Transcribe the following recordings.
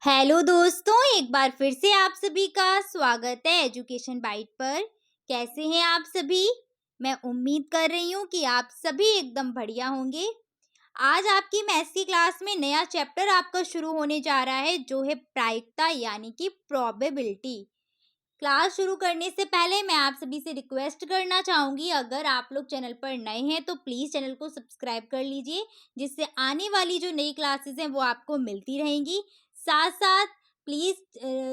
Hello दोस्तों, एक बार फिर से आप सभी का स्वागत है एजुकेशन बाइट पर। कैसे हैं आप सभी? मैं उम्मीद कर रही हूँ कि आप सभी एकदम बढ़िया होंगे। आज आपकी मैथ्स की क्लास में नया चैप्टर आपका शुरू होने जा रहा है जो है प्रायिकता यानी कि प्रोबेबिलिटी। क्लास शुरू करने से पहले मैं आप सभी से रिक्वेस्ट करना चाहूँगी, अगर आप लोग चैनल पर नए हैं तो प्लीज़ चैनल को सब्सक्राइब कर लीजिए, जिससे आने वाली जो नई क्लासेस हैं वो आपको मिलती रहेंगी। साथ-साथ प्लीज़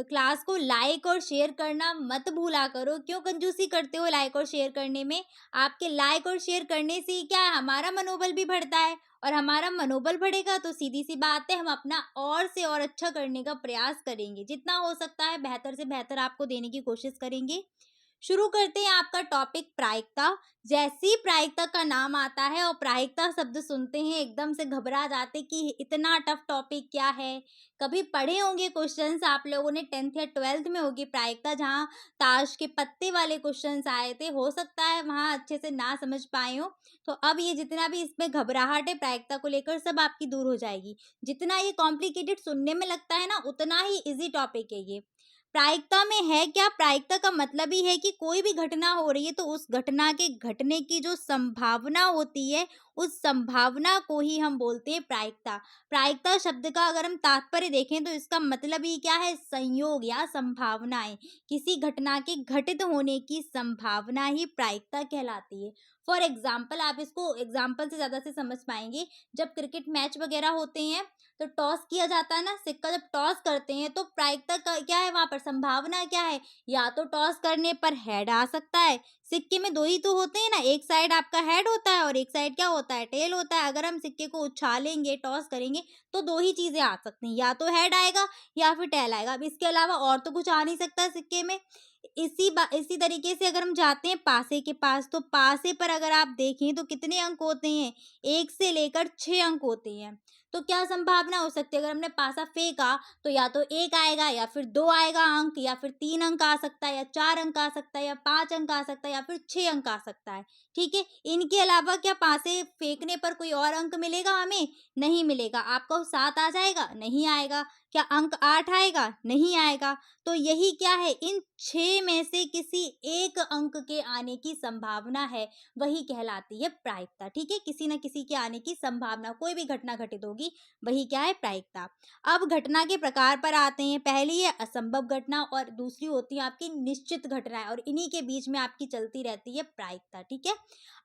क्लास को लाइक और शेयर करना मत भूला करो। क्यों कंजूसी करते हो लाइक और शेयर करने में? आपके लाइक और शेयर करने से ही क्या है, हमारा मनोबल भी बढ़ता है और हमारा मनोबल बढ़ेगा तो सीधी-सी बात है, हम अपना और से और अच्छा करने का प्रयास करेंगे। जितना हो सकता है बेहतर से बेहतर आपको देने की कोशिश करेंगे। शुरू करते हैं आपका टॉपिक प्रायिकता। जैसे ही प्रायिकता का नाम आता है और प्रायिकता शब्द सुनते हैं एकदम से घबरा जाते कि इतना टफ टॉपिक क्या है। कभी पढ़े होंगे क्वेश्चंस आप लोगों ने 10th या 12th में होगी प्रायिकता, जहाँ ताश के पत्ते वाले क्वेश्चंस आए थे। हो सकता है वहाँ अच्छे से ना समझ पाए हो, तो अब ये जितना भी इसमें घबराहट है प्रायिकता को लेकर सब आपकी दूर हो जाएगी। जितना ये कॉम्प्लिकेटेड सुनने में लगता है ना, उतना ही इजी टॉपिक है ये। प्रायिकता में है क्या? प्रायिकता का मतलब ही है कि कोई भी घटना हो रही है तो उस घटना के घटने की जो संभावना होती है, उस संभावना को ही हम बोलते हैं प्रायिकता। प्रायिकता शब्द का अगर हम तात्पर्य देखें तो इसका मतलब ही क्या है? संयोग या संभावनाएं। किसी घटना के घटित होने की संभावना ही प्रायिकता कहलाती है। फॉर एग्जाम्पल, आप इसको एग्जाम्पल से ज्यादा से समझ पाएंगे। जब क्रिकेट मैच वगैरह होते हैं तो टॉस किया जाता है ना, सिक्का जब टॉस करते हैं तो प्रायिकता का क्या है, वहां पर संभावना क्या है? या तो टॉस करने पर हेड आ सकता है। सिक्के में दो ही तो होते हैं ना, एक साइड आपका हेड होता है और एक साइड क्या होता है? टेल होता है। अगर हम सिक्के को उछालेंगे, टॉस करेंगे तो दो ही चीजें आ सकती हैं, या तो हेड आएगा या फिर टेल आएगा। अब इसके अलावा और तो कुछ आ नहीं सकता सिक्के में। इसी तरीके से अगर हम जाते हैं पासे के पास, तो पासे पर अगर आप देखें तो कितने अंक होते हैं? 1 से लेकर 6 अंक होते हैं। तो क्या संभावना हो सकती है? अगर हमने पासा फेंका तो या तो 1 आएगा या फिर 2 आएगा अंक, या फिर 3 अंक आ सकता है, या 4 अंक आ सकता है, या 5 अंक आ सकता है, या फिर 6 अंक आ सकता है। ठीक है? इनके अलावा क्या पासे फेंकने पर कोई और अंक मिलेगा हमें? नहीं मिलेगा। आपको 7 आ जाएगा? नहीं आएगा। क्या अंक 8 आएगा? नहीं आएगा। तो यही क्या है, इन 6 में से किसी एक अंक के आने की संभावना है, वही कहलाती है प्रायिकता। ठीक है? किसी न किसी के आने की संभावना, कोई भी घटना घटित होगी, वही क्या है? प्रायिकता। अब घटना के प्रकार पर आते हैं। पहली है असंभव घटना और दूसरी होती है आपकी निश्चित घटनाएं, और इन्हीं के बीच में आपकी चलती रहती है प्रायिकता। ठीक है?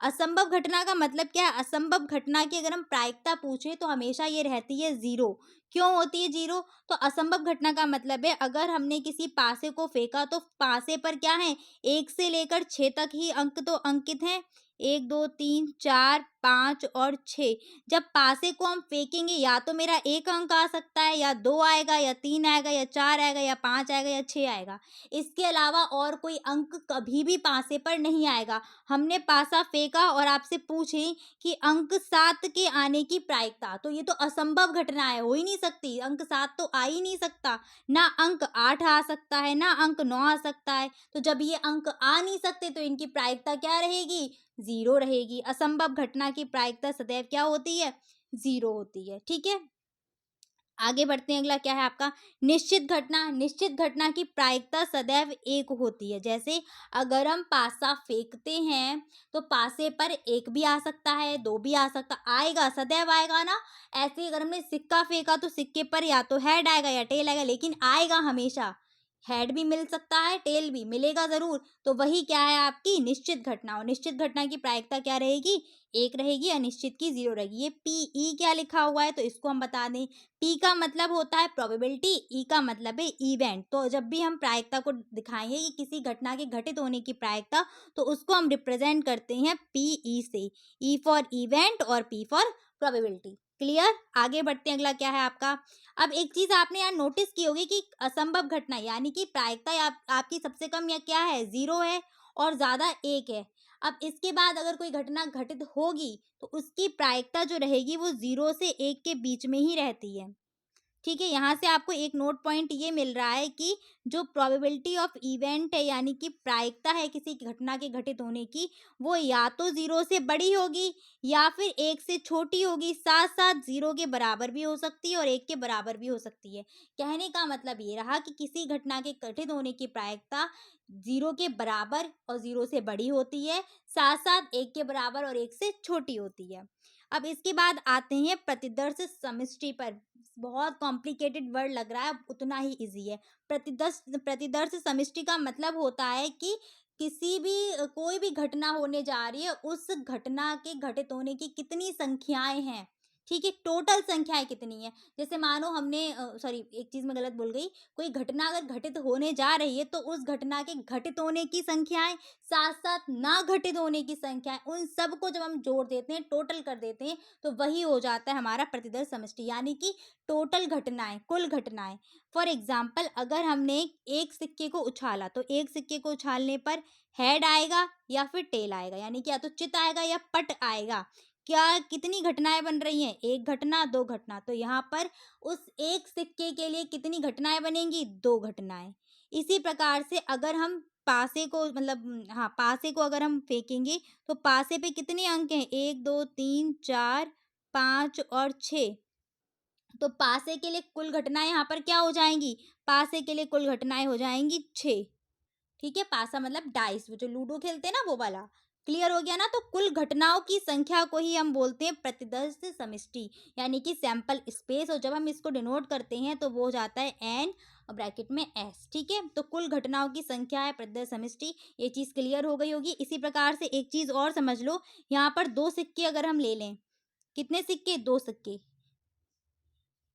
असंभव घटना का मतलब क्या है? असंभव घटना की अगर हम प्रायिकता पूछे तो हमेशा ये रहती है 0। क्यों होती है 0? तो असंभव घटना का मतलब है, अगर हमने किसी पासे को फेंका तो पासे पर क्या है, 1 से लेकर 6 तक ही अंक तो अंकित हैं। 1 2 3 4 5 और 6। जब पासे को हम फेंकेंगे या तो मेरा 1 अंक आ सकता है, या 2 आएगा, या 3 आएगा, या 4 आएगा, या 5 आएगा, या 6 आएगा। इसके अलावा और कोई अंक कभी भी पासे पर नहीं आएगा। हमने पासा फेंका और आपसे पूछे कि अंक 7 के आने की प्रायिकता, तो ये तो असंभव घटना है, हो ही नहीं सकती। अंक 7 तो आ ही नहीं सकता। ना अंक 8 आ सकता है, ना अंक 9 आ सकता है। तो जब ये अंक आ नहीं सकते तो इनकी प्रायिकता क्या रहेगी? 0 रहेगी। असंभव घटना की प्रायिकता सदैव क्या होती है? 0 होती है। ठीक है? आगे बढ़ते हैं। अगला क्या है आपका? निश्चित घटना। निश्चित घटना की प्रायिकता सदैव 1 होती है। जैसे अगर हम पासा फेंकते हैं तो पासे पर 1 भी आ सकता है, 2 भी आ सकता, आएगा, सदैव आएगा ना। ऐसे ही अगर हमने सिक्का फेंका तो सिक्के पर या तो हेड आएगा या टेल आएगा, लेकिन आएगा हमेशा। हेड भी मिल सकता है, टेल भी मिलेगा जरूर। तो वही क्या है आपकी निश्चित घटना। और निश्चित घटना की प्रायिकता क्या रहेगी? 1 रहेगी। अनिश्चित की 0 रहेगी। ये पीई क्या लिखा हुआ है तो इसको हम बता दें। पी का मतलब होता है प्रोबेबिलिटी, ई का मतलब है इवेंट। तो जब भी हम प्रायिकता को दिखाएंगे कि किसी घटना के घटित होने की प्रायिकता, तो उसको हम रिप्रेजेंट करते हैं पीई से। ई फॉर इवेंट और पी फॉर प्रोबेबिलिटी। क्लियर? आगे बढ़ते हैं। अगला क्या है आपका? अब एक चीज आपने यार नोटिस की होगी कि असंभव घटना यानी कि प्रायिकता आपकी सबसे कम या क्या है? 0 है, और ज्यादा 1 है। अब इसके बाद अगर कोई घटना घटित होगी तो उसकी प्रायिकता जो रहेगी वो 0 से 1 के बीच में ही रहती है। ठीक है, यहाँ से आपको एक नोट पॉइंट ये मिल रहा है कि जो प्रोबेबिलिटी ऑफ इवेंट है, यानी कि प्रायिकता है किसी घटना के घटित होने की, वो या तो 0 से बड़ी होगी या फिर 1 से छोटी होगी। साथ साथ 0 के बराबर भी हो सकती है और 1 के बराबर भी हो सकती है। कहने का मतलब ये रहा कि किसी घटना के घटित होने की प्रायिकता 0 के बराबर और 0 से बड़ी होती है, साथ साथ 1 के बराबर और 1 से छोटी होती है। अब इसके बाद आते हैं प्रतिदर्श समष्टि पर। बहुत कॉम्प्लिकेटेड वर्ड लग रहा है, उतना ही इजी है। प्रतिदर्श समष्टि का मतलब होता है कि किसी भी कोई भी घटना होने जा रही है, उस घटना के घटित होने की कितनी संख्याएं हैं, ठीक है, टोटल संख्याएं कितनी है। जैसे मानो हमने सॉरी, एक चीज मैं गलत बोल गई। कोई घटना अगर घटित होने जा रही है तो उस घटना के घटित होने की संख्याएं, साथ साथ ना घटित होने की संख्याएं, उन सबको जब हम जोड़ देते हैं, टोटल कर देते हैं, तो वही हो जाता है हमारा प्रतिदर्श समष्टि, यानी कि टोटल घटनाएं, कुल घटनाएं। फॉर एग्जाम्पल, अगर हमने एक सिक्के को उछाला तो एक सिक्के को उछालने पर हेड आएगा या फिर टेल आएगा, यानी कि या तो चित आएगा या पट आएगा। क्या कितनी घटनाएं बन रही हैं? एक घटना, दो घटना। तो यहाँ पर उस एक सिक्के के लिए कितनी घटनाएं बनेंगी? दो घटनाएं। इसी प्रकार से अगर हम पासे को मतलब हाँ, पासे को अगर हम फेंकेंगे तो पासे पे कितने अंक हैं? 1 2 3 4 5 और 6। तो पासे के लिए कुल घटनाएं यहाँ पर क्या हो जाएंगी? पासे के लिए कुल घटनाएं हो जाएंगी 6। ठीक है, पासा मतलब डाइस, वो जो लूडो खेलते हैं ना, वो वाला। क्लियर हो गया ना? तो कुल घटनाओं की संख्या को ही हम बोलते हैं प्रतिदर्श समष्टि, यानी कि सैंपल स्पेस। और जब हम इसको डिनोट करते हैं तो वो हो जाता है एन और ब्रैकेट में एस। ठीक है, तो कुल घटनाओं की संख्या है प्रतिदर्श समष्टि। ये चीज क्लियर हो गई होगी। इसी प्रकार से एक चीज और समझ लो, यहाँ पर दो सिक्के अगर हम ले लें, कितने सिक्के? दो सिक्के।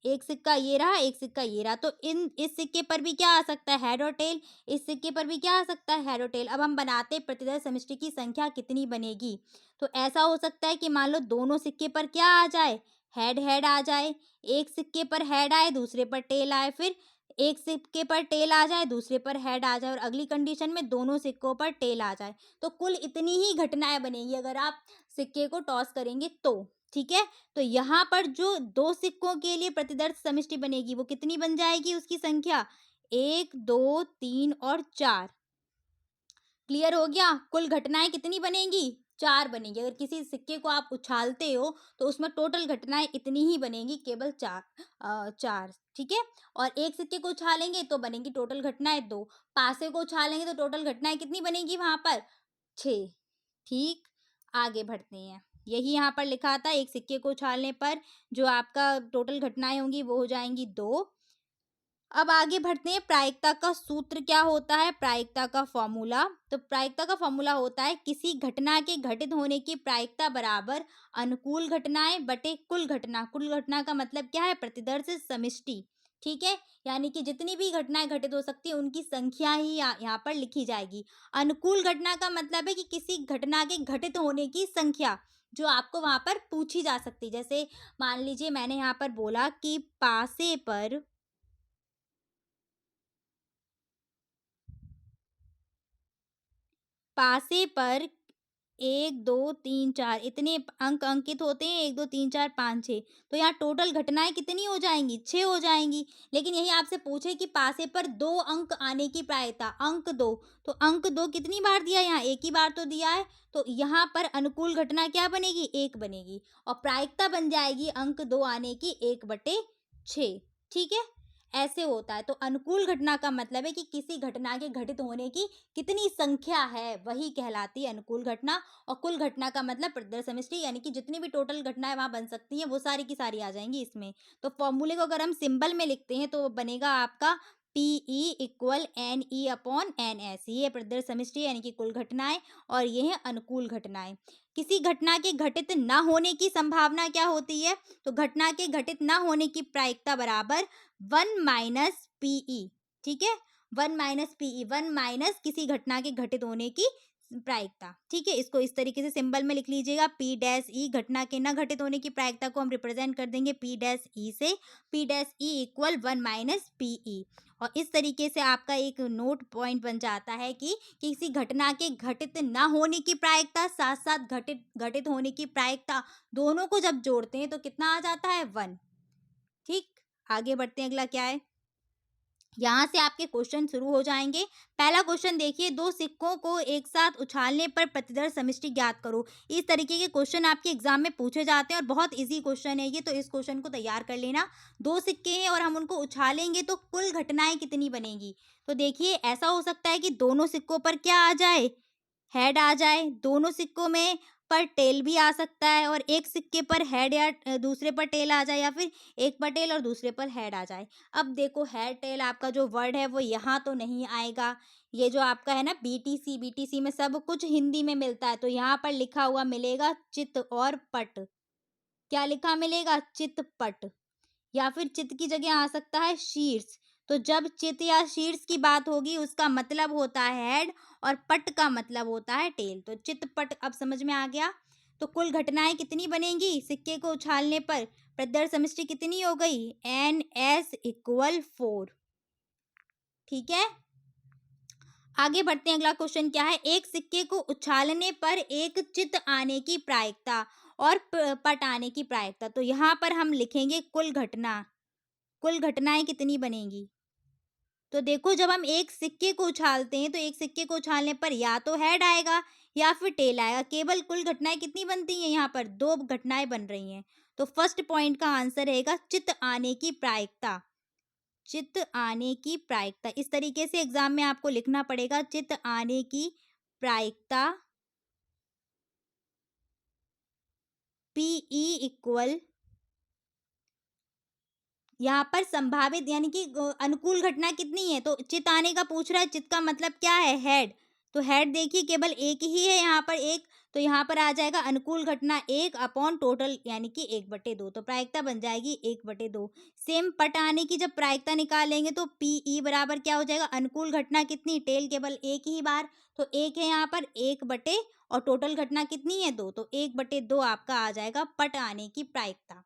एक सिक्का ये रहा, एक सिक्का ये रहा, तो इस सिक्के पर भी क्या आ सकता है? हेड और टेल। इस सिक्के पर भी क्या आ सकता है? हेड और टेल। अब हम बनाते हैं प्रतिदर्श समष्टि की संख्या कितनी बनेगी। तो ऐसा हो सकता है कि मान लो दोनों सिक्के पर क्या आ जाए? हेड हेड आ जाए। एक सिक्के पर हेड आए, दूसरे पर टेल आए, फिर एक सिक्के पर टेल आ जाए, दूसरे पर हेड आ जाए, और अगली कंडीशन में दोनों सिक्कों पर टेल आ जाए। तो कुल इतनी ही घटनाएं बनेगी अगर आप सिक्के को टॉस करेंगे तो। ठीक है, तो यहाँ पर जो दो सिक्कों के लिए प्रतिदर्श समष्टि बनेगी वो कितनी बन जाएगी? उसकी संख्या 1 2 3 और 4। क्लियर हो गया? कुल घटनाएं कितनी बनेंगी? 4 बनेंगी। अगर किसी सिक्के को आप उछालते हो तो उसमें टोटल घटनाएं इतनी ही बनेंगी, केवल 4। ठीक है, और एक सिक्के को उछालेंगे तो बनेंगी टोटल घटनाएं 2। पासे को उछालेंगे तो टोटल घटनाएं कितनी बनेगी वहां पर? 6। ठीक, आगे बढ़ते हैं। यही यहाँ पर लिखा था, एक सिक्के को उछालने पर जो आपका टोटल घटनाएं होंगी वो हो जाएंगी 2। अब आगे बढ़ते हैं, प्रायिकता का सूत्र क्या होता है? प्रायिकता का फॉर्मूला। तो प्रायिकता का फॉर्मूला होता है किसी घटना के घटित होने की प्रायिकता बराबर अनुकूल घटनाएं बटे कुल घटना। कुल घटना का मतलब क्या है? प्रतिदर्श समष्टि। ठीक है, यानी कि जितनी भी घटनाएं घटित हो सकती है उनकी संख्या ही यहाँ पर लिखी जाएगी। अनुकूल घटना का मतलब है कि किसी घटना के घटित होने की संख्या जो आपको वहां पर पूछी जा सकती है। जैसे मान लीजिए मैंने यहाँ पर बोला कि पासे पर 1 2 3 4 इतने अंक अंकित होते हैं, 1 2 3 4 5 6। तो यहाँ टोटल घटनाएं कितनी हो जाएंगी? 6 हो जाएंगी। लेकिन यही आपसे पूछे कि पासे पर 2 अंक आने की प्रायिकता, अंक 2, तो अंक 2 कितनी बार दिया है? यहाँ एक ही बार तो दिया है। तो यहाँ पर अनुकूल घटना क्या बनेगी? 1 बनेगी, और प्रायिकता बन जाएगी अंक 2 आने की 1/6। ठीक है, ऐसे होता है। तो अनुकूल घटना का मतलब है कि किसी घटना के घटित होने की कितनी संख्या है, वही कहलाती है अनुकूल घटना। और कुल घटना का मतलब प्रतिदर्श समष्टि, यानी कि जितनी भी टोटल घटनाएं वहां बन सकती हैं वो सारी की सारी आ जाएंगी इसमें। तो फॉर्मूले को अगर हम सिंबल में लिखते हैं तो वो बनेगा आपका PE इक्वल NE/NS। ये है प्रतिदर्श समष्टि, यानी कि कुल घटनाएं, और ये है अनुकूल घटनाएं। किसी घटना के घटित न होने की संभावना क्या होती है? तो घटना के घटित न होने की प्रायिकता बराबर 1-PE। ठीक है, 1-PE, 1 माइनस किसी घटना के घटित होने की प्रायिकता। ठीक है, इसको इस तरीके से सिंबल में लिख लीजिएगा। P-E घटना के न घटित होने की प्रायिकता को हम रिप्रेजेंट कर देंगे P-E से। P-E equal 1-PE। और इस तरीके से आपका एक नोट पॉइंट बन जाता है कि किसी घटना के घटित न होने की प्रायिकता साथ साथ घटित घटित होने की प्रायिकता, दोनों को जब जोड़ते हैं तो कितना आ जाता है? 1। ठीक, आगे बढ़ते हैं, अगला क्या है। यहाँ से आपके क्वेश्चन शुरू हो जाएंगे। पहला क्वेश्चन देखिए, दो सिक्कों को एक साथ उछालने पर प्रतिदर्श समष्टि ज्ञात करो। इस तरीके के क्वेश्चन आपके एग्जाम में पूछे जाते हैं और बहुत इजी क्वेश्चन है ये, तो इस क्वेश्चन को तैयार कर लेना। दो सिक्के हैं और हम उनको उछालेंगे तो कुल घटनाएं कितनी बनेगी। तो देखिए, ऐसा हो सकता है कि दोनों सिक्कों पर क्या आ जाए, हेड आ जाए, दोनों सिक्कों में पर टेल भी आ सकता है, और एक सिक्के पर हेड या दूसरे पर टेल आ जाए, या फिर एक पर टेल और दूसरे पर हेड आ जाए। अब देखो, हेड टेल आपका जो वर्ड है वो यहाँ तो नहीं आएगा। ये जो आपका है ना बीटीसी, बीटीसी में सब कुछ हिंदी में मिलता है, तो यहाँ पर लिखा हुआ मिलेगा चित और पट। क्या लिखा मिलेगा, चित पट। या फिर चित की जगह आ सकता है शीर्ष। तो जब चित या शीर्ष की बात होगी उसका मतलब होता है हेड, और पट का मतलब होता है टेल। तो चित पट अब समझ में आ गया। तो कुल घटनाएं कितनी बनेंगी सिक्के को उछालने पर, प्रदर्श समष्टि कितनी हो गई, NS=4। ठीक है, आगे बढ़ते हैं। अगला क्वेश्चन क्या है, एक सिक्के को उछालने पर एक चित आने की प्रायिकता और पट आने की प्रायिकता। तो यहाँ पर हम लिखेंगे कुल घटना, कुल घटनाएं कितनी बनेंगी। तो देखो, जब हम एक सिक्के को उछालते हैं तो एक सिक्के को उछालने पर या तो हेड आएगा या फिर टेल आएगा। केवल कुल घटनाएं कितनी बनती हैं, यहाँ पर दो घटनाएं बन रही हैं। तो फर्स्ट पॉइंट का आंसर रहेगा चित आने की प्रायिकता। चित आने की प्रायिकता, इस तरीके से एग्जाम में आपको लिखना पड़ेगा, चित आने की प्रायिकता PE इक्वल, यहाँ पर संभावित यानी कि अनुकूल घटना कितनी है, तो चित आने का पूछ रहा है, चित का मतलब क्या है, हेड। तो हेड देखिए केवल एक ही है यहाँ पर, एक। तो यहाँ पर आ जाएगा अनुकूल घटना 1 अपॉन टोटल यानी कि 1/2। तो प्रायिकता बन जाएगी 1/2। सेम पट आने की जब प्रायिकता निकालेंगे तो PE बराबर क्या हो जाएगा, अनुकूल घटना कितनी, टेल केवल एक ही बार, तो एक है यहाँ पर 1 और टोटल घटना कितनी है 2, तो 1/2 आपका आ जाएगा पट आने की प्रायिकता।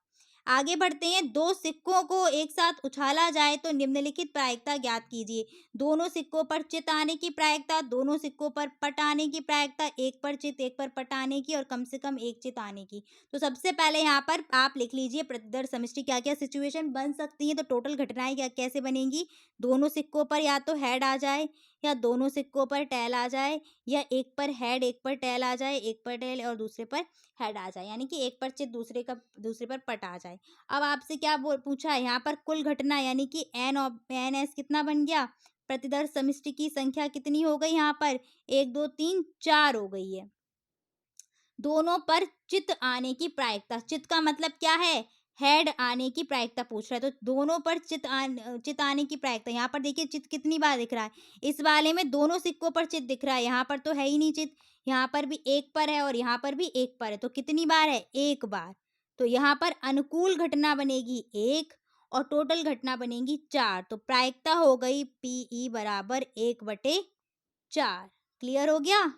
आगे बढ़ते हैं, दो सिक्कों को एक साथ उछाला जाए तो निम्नलिखित प्रायिकता ज्ञात कीजिए। दोनों सिक्कों पर चित आने की प्रायिकता, दोनों सिक्कों पर पट आने की प्रायिकता, एक पर चित एक पर पट आने की, और कम से कम एक चित आने की। तो सबसे पहले यहाँ पर आप लिख लीजिए प्रतिदर्श समष्टि क्या क्या सिचुएशन बन सकती है। तो टोटल घटनाएं क्या कैसे बनेंगी, दोनों सिक्कों पर या तो हेड आ जाए, या दोनों सिक्कों पर टेल आ जाए, या एक पर हेड एक पर टेल आ जाए, एक पर टेल और दूसरे पर हेड आ जाए, यानी कि एक पर चित दूसरे पर पट आ जाए। अब आपसे क्या पूछा है यहाँ पर, कुल घटना यानी कि NS कितना बन गया, प्रतिदर्श समष्टि की संख्या कितनी हो गई यहाँ पर, 1 2 3 4 हो गई है। दोनों पर चित आने की प्रायिकता, चित का मतलब क्या है, हेड आने की प्रायिकता पूछ रहा है। तो दोनों पर चित आने की प्रायिकता, यहाँ पर देखिए चित कितनी बार दिख रहा है, इस वाले में दोनों सिक्कों पर चित दिख रहा है, यहाँ पर तो है ही नहीं चित, यहाँ पर भी एक पर है और यहाँ पर भी एक पर है, तो कितनी बार है, एक बार। तो यहाँ पर अनुकूल घटना बनेगी 1 और टोटल घटना बनेगी 4। तो प्रायिकता हो गई PE बराबर 1/4। क्लियर हो गया।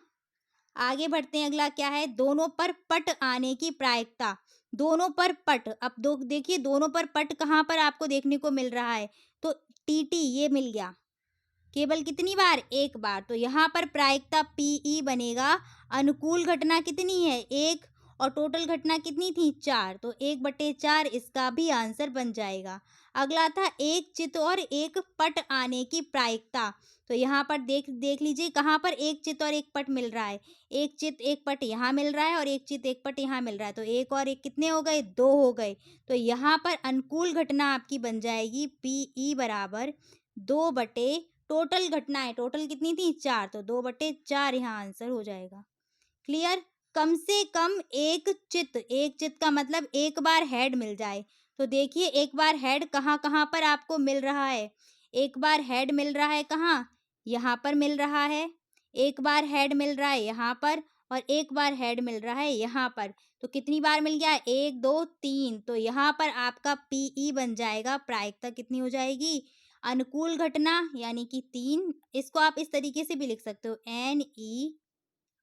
आगे बढ़ते हैं, अगला क्या है, दोनों पर पट आने की प्रायिकता। दोनों पर पट, अब दो देखिए दोनों पर पट कहाँ पर आपको देखने को मिल रहा है, तो TT ये मिल गया, केवल कितनी बार, एक बार। तो यहाँ पर प्रायिकता PE बनेगा, अनुकूल घटना कितनी है 1 और टोटल घटना कितनी थी 4, तो 1/4 इसका भी आंसर बन जाएगा। अगला था एक चित और एक पट आने की प्रायिकता। तो यहाँ पर देख लीजिए कहाँ पर एक चित और एक पट मिल रहा है, एक चित एक पट यहाँ मिल रहा है और एक चित एक पट यहाँ मिल रहा है, तो एक और एक कितने हो गए, 2 हो गए। तो यहाँ पर अनुकूल घटना आपकी बन जाएगी PE बराबर 2 बटे, टोटल घटनाएं टोटल कितनी थी 4, तो 2/4 यहाँ आंसर हो जाएगा। क्लियर। कम से कम एक चित, एक चित का मतलब एक बार हेड मिल जाए। तो देखिए एक बार हेड कहाँ कहाँ पर आपको मिल रहा है, एक बार हेड मिल रहा है कहाँ, यहाँ पर मिल रहा है, एक बार हेड मिल रहा है यहाँ पर, और एक बार हेड मिल रहा है यहाँ पर। तो कितनी बार मिल गया, 1 2 3। तो यहाँ पर आपका PE बन जाएगा, प्रायिकता कितनी हो जाएगी, अनुकूल घटना यानी कि 3, इसको आप इस तरीके से भी लिख सकते हो,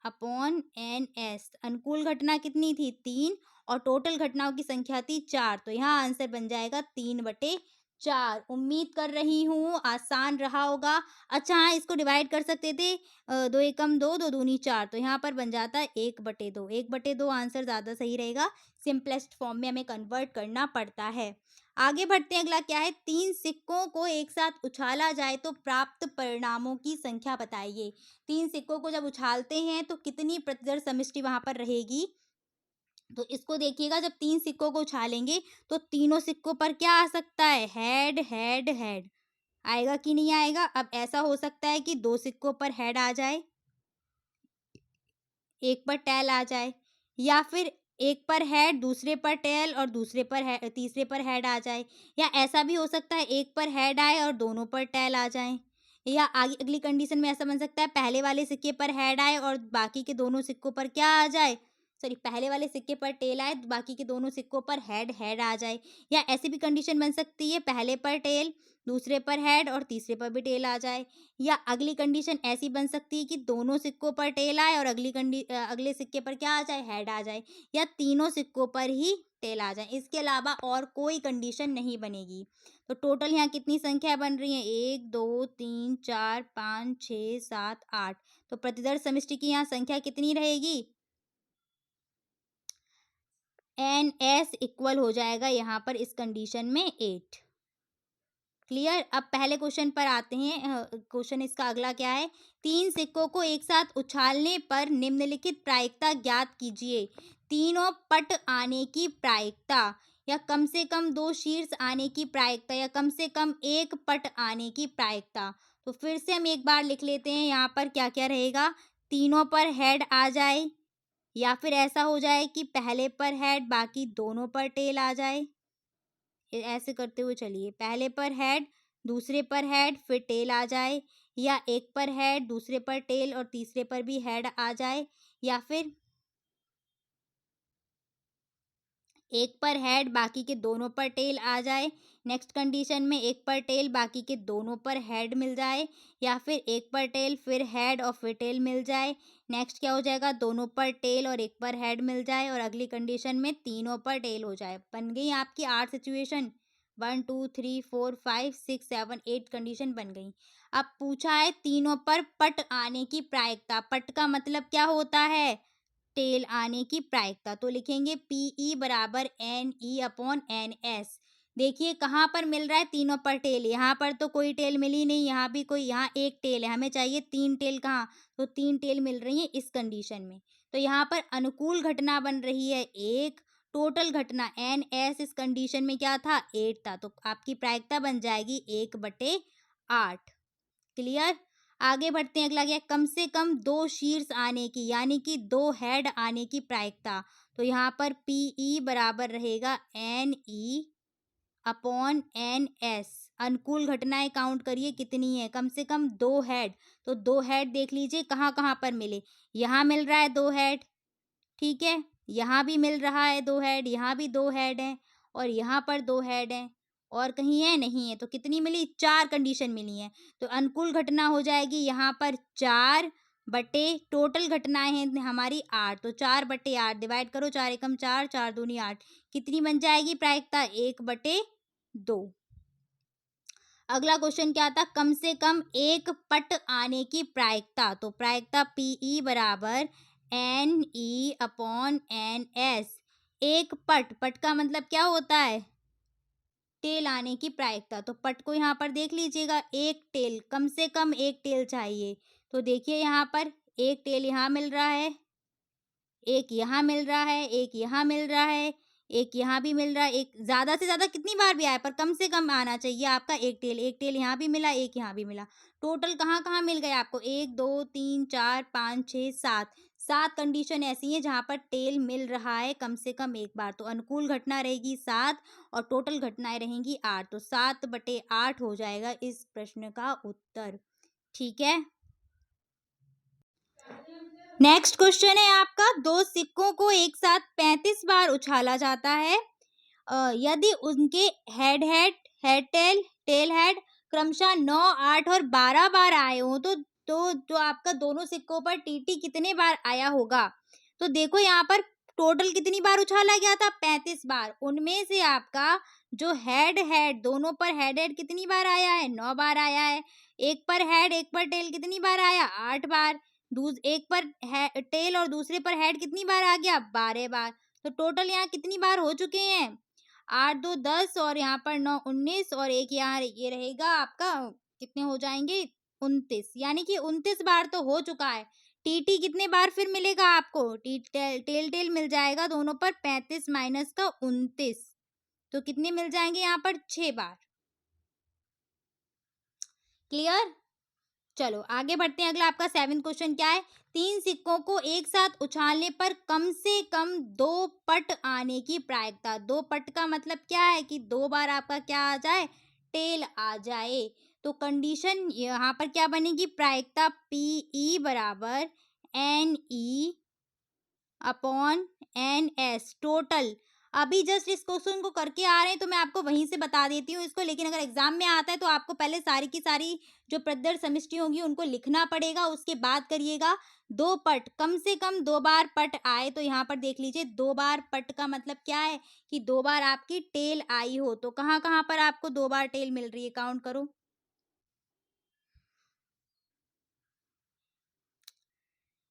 NE/NS। अनुकूल घटना कितनी थी 3 और टोटल घटनाओं की संख्या थी 4, तो यहाँ आंसर बन जाएगा 3/4। उम्मीद कर रही हूँ आसान रहा होगा। अच्छा हाँ, इसको डिवाइड कर सकते थे, 2 एकम 2, 2 दूनी 4, तो यहाँ पर बन जाता है 1/2। 1/2 आंसर ज़्यादा सही रहेगा, सिंपलेस्ट फॉर्म में हमें कन्वर्ट करना पड़ता है। आगे बढ़ते हैं, अगला क्या है, 3 सिक्कों को एक साथ उछाला जाए तो प्राप्त परिणामों की संख्या बताइए। 3 सिक्कों को जब उछालते हैं तो कितनी प्रतिदर्श समष्टि वहाँ पर रहेगी? तो इसको देखिएगा, जब 3 सिक्कों को उछालेंगे तो तीनों सिक्कों पर क्या आ सकता है? Head, head, head. आएगा कि नहीं आएगा? अब ऐसा हो सकता है कि 2 सिक्कों पर हेड आ जाए, एक पर टेल आ जाए, या फिर एक पर हेड, दूसरे पर टेल और दूसरे पर तीसरे पर हेड आ जाए, या ऐसा भी हो सकता है एक पर हेड आए और दोनों पर टेल आ जाए, या आगे अगली कंडीशन में ऐसा बन सकता है पहले वाले सिक्के पर हेड आए और बाकी के दोनों सिक्कों पर क्या आ जाए, सॉरी, पहले वाले सिक्के पर टेल आए, बाकी के दोनों सिक्कों पर हेड हेड आ जाए, या ऐसी भी कंडीशन बन सकती है पहले पर टेल, दूसरे पर हेड और तीसरे पर भी टेल आ जाए, या अगली कंडीशन ऐसी बन सकती है कि दोनों सिक्कों पर टेल आए और अगले सिक्के पर क्या आ जाए, हेड आ जाए, या तीनों सिक्कों पर ही टेल आ जाए। इसके अलावा और कोई कंडीशन नहीं बनेगी। तो टोटल यहाँ कितनी संख्या बन रही है? 1 2 3 4 5 6 7 8। तो प्रतिदर्श समष्टि की यहाँ संख्या कितनी रहेगी? NS इक्वल हो जाएगा यहाँ पर इस कंडीशन में 8। क्लियर। अब पहले क्वेश्चन पर आते हैं। क्वेश्चन इसका अगला क्या है, 3 सिक्कों को एक साथ उछालने पर निम्नलिखित प्रायिकता ज्ञात कीजिए। तीनों पट आने की प्रायिकता, या कम से कम 2 शीर्ष आने की प्रायिकता, या कम से कम 1 पट आने की प्रायिकता। तो फिर से हम एक बार लिख लेते हैं, यहाँ पर क्या क्या रहेगा, तीनों पर हेड आ जाए, या फिर ऐसा हो जाए कि पहले पर हेड बाकी दोनों पर टेल आ जाए। ऐसे करते हुए चलिए, पहले पर हेड, दूसरे पर हेड, फिर टेल आ जाए, या एक पर हेड, दूसरे पर टेल और तीसरे पर भी हेड आ जाए, या फिर एक पर हेड बाकी के दोनों पर टेल आ जाए। नेक्स्ट कंडीशन में एक पर टेल बाकी के दोनों पर हेड मिल जाए, या फिर एक पर टेल फिर हेड और फिर टेल मिल जाए। नेक्स्ट क्या हो जाएगा, दोनों पर टेल और एक पर हेड मिल जाए, और अगली कंडीशन में तीनों पर टेल हो जाए। बन गई आपकी 8 सिचुएशन। 1 2 3 4 5 6 7 8 कंडीशन बन गई। अब पूछा है तीनों पर पट आने की प्रायिकता। पट का मतलब क्या होता है? टेल आने की प्रायिकता। तो लिखेंगे पीई बराबर N E upon N S. देखिए कहाँ पर मिल रहा है तीनों पर टेल, यहाँ पर तो कोई टेल मिली नहीं, यहाँ भी कोई, यहाँ एक टेल है, हमें चाहिए 3 टेल। कहाँ? तो 3 टेल मिल रही है इस कंडीशन में। तो यहाँ पर अनुकूल घटना बन रही है 1, टोटल घटना एन एस इस कंडीशन में क्या था, 8 था। तो आपकी प्रायिकता बन जाएगी 1/8। क्लियर। आगे बढ़ते हैं, अगला क्या है, कम से कम 2 शीर्ष आने की, यानी कि 2 हेड आने की प्रायिकता। तो यहाँ पर पीई बराबर रहेगा N E upon N S. अनुकूल घटनाएं काउंट करिए कितनी है, कम से कम 2 हेड। तो 2 हेड देख लीजिए कहाँ कहाँ पर मिले, यहाँ मिल रहा है 2 हेड, ठीक है, यहाँ भी मिल रहा है 2 हेड, यहाँ भी 2 हेड हैं, और यहाँ पर 2 हेड हैं, और कहीं है नहीं है। तो कितनी मिली, 4 कंडीशन मिली हैं। तो अनुकूल घटना हो जाएगी यहाँ पर 4 बटे, टोटल घटनाएं हैं हमारी 8, तो 4/8 डिवाइड करो, 4 एकम 4, 4 दूनी 8, कितनी बन जाएगी प्रायिकता, 1/2। अगला क्वेश्चन क्या था, कम से कम 1 पट आने की प्रायिकता। तो प्रायिकता पीई बराबर N E upon N S. एक पट, पट का मतलब क्या होता है, टेल आने की प्रायिकता। तो पट को यहाँ पर देख लीजिएगा, एक टेल, कम से कम एक टेल चाहिए। तो देखिए यहाँ पर एक टेल यहाँ मिल रहा है, एक यहाँ मिल रहा है, एक यहाँ मिल रहा है, एक यहाँ भी मिल रहा है। एक ज़्यादा से ज़्यादा कितनी बार भी आए, पर कम से कम आना चाहिए आपका एक टेल। एक टेल यहाँ भी मिला, एक यहाँ भी मिला। टोटल कहाँ-कहाँ मिल गए आपको, 1 2 3 4 5 6 7। 7 कंडीशन ऐसी हैं जहाँ पर टेल मिल रहा है कम से कम एक बार। तो अनुकूल घटना रहेगी 7 और टोटल घटनाएँ रहेंगी 8। तो 7/8 हो जाएगा इस प्रश्न का उत्तर। ठीक है? नेक्स्ट क्वेश्चन है आपका, 2 सिक्कों को एक साथ 35 बार उछाला जाता है। यदि उनके head head, head tail, tail head क्रमशः 9 8 और 12 बार आए हों, तो जो आपका दोनों सिक्कों पर टीटी कितने बार आया होगा। तो देखो यहाँ पर टोटल कितनी बार उछाला गया था, 35 बार। उनमें से आपका जो हेड हेड, दोनों पर हेड हेड कितनी बार आया है, 9 बार आया है। एक पर हेड एक पर टेल कितनी बार आया, 8 बार। एक पर टेल और दूसरे पर हेड कितनी बार आ गया, 12 बार। तो टोटल यहाँ कितनी बार हो चुके हैं, 8 2 10 और यहाँ पर 9 19 और एक यहाँ ये रहेगा आपका, कितने हो जाएँगे 29, यानी कि 29 बार तो हो चुका है। टीटी कितने बार फिर मिलेगा आपको? टेल मिल जाएगा दोनों पर, 35 माइनस का 29, तो कितने मिल जाएँगे यहाँ पर 6 बार। क्लियर? चलो आगे बढ़ते हैं। अगला आपका 7वां क्वेश्चन क्या है? 3 सिक्कों को एक साथ उछालने पर कम से कम 2 पट आने की प्रायिकता। 2 पट का मतलब क्या है कि 2 बार आपका क्या आ जाए? टेल आ जाए। तो कंडीशन यहाँ पर क्या बनेगी? प्रायिकता पीई बराबर NE upon N S total. अभी जस्ट इस क्वेश्चन को करके आ रहे हैं तो मैं आपको वहीं से बता देती हूँ इसको, लेकिन अगर एग्जाम में आता है तो आपको पहले सारी की सारी जो प्रदर समष्टि होंगी उनको लिखना पड़ेगा, उसके बाद करिएगा। 2 पट, कम से कम 2 बार पट आए, तो यहाँ पर देख लीजिए 2 बार पट का मतलब क्या है कि 2 बार आपकी टेल आई हो। तो कहाँ कहाँ पर आपको 2 बार टेल मिल रही है, काउंट करो।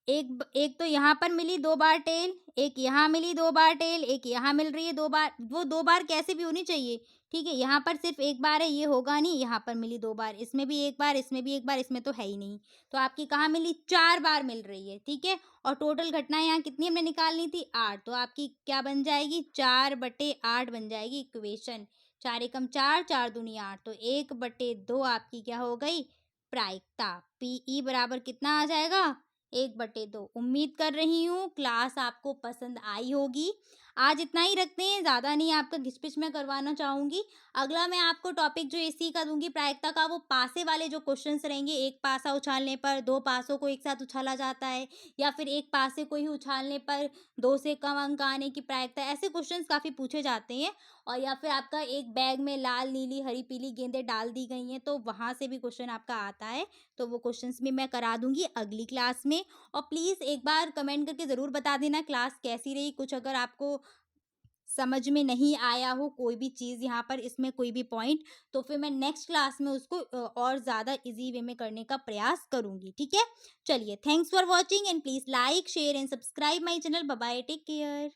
एक तो यहाँ पर मिली 2 बार टेल, एक यहाँ मिली 2 बार टेल, एक यहाँ मिल रही है 2 बार। वो 2 बार कैसे भी होनी चाहिए, ठीक है? यहाँ पर सिर्फ़ 1 बार है, ये होगा नहीं, यहाँ पर मिली 2 बार, इसमें भी 1 बार, इसमें भी 1 बार, इसमें तो है ही नहीं। तो आपकी कहाँ मिली? 4 बार मिल रही है, ठीक है? और टोटल घटनाएँ यहाँ कितनी हमने निकालनी थी? 8, तो आपकी क्या बन जाएगी? 4/8 बन जाएगी इक्वेशन। 4 एकम 4, 4 दूनी 8, तो 1/2 आपकी क्या हो गई? प्रायिकता। पीई बराबर कितना आ जाएगा? 1/2। उम्मीद कर रही हूँ क्लास आपको पसंद आई होगी। आज इतना ही रखते हैं, ज़्यादा नहीं आपका घिस-पिच मैं करवाना चाहूँगी। अगला मैं आपको टॉपिक जो इसी का दूँगी प्रायिकता का, वो पासे वाले जो क्वेश्चन्स रहेंगे, एक पासा उछालने पर 2 पासों को एक साथ उछाला जाता है, या फिर एक पासे को ही उछालने पर 2 से कम अंक आने की प्रायिकता, ऐसे क्वेश्चन्स काफ़ी पूछे जाते हैं। और या फिर आपका एक बैग में लाल, नीली, हरी, पीली गेंदें डाल दी गई हैं, तो वहाँ से भी क्वेश्चन आपका आता है। तो वो क्वेश्चंस भी मैं करा दूँगी अगली क्लास में। और प्लीज़ एक बार कमेंट करके ज़रूर बता देना क्लास कैसी रही। कुछ अगर आपको समझ में नहीं आया हो कोई भी चीज़ यहाँ पर, इसमें कोई भी पॉइंट, तो फिर मैं नेक्स्ट क्लास में उसको और ज़्यादा ईज़ी वे में करने का प्रयास करूँगी, ठीक है? चलिए, thanks for watching and please like, share and subscribe my channel. Bye bye, take care.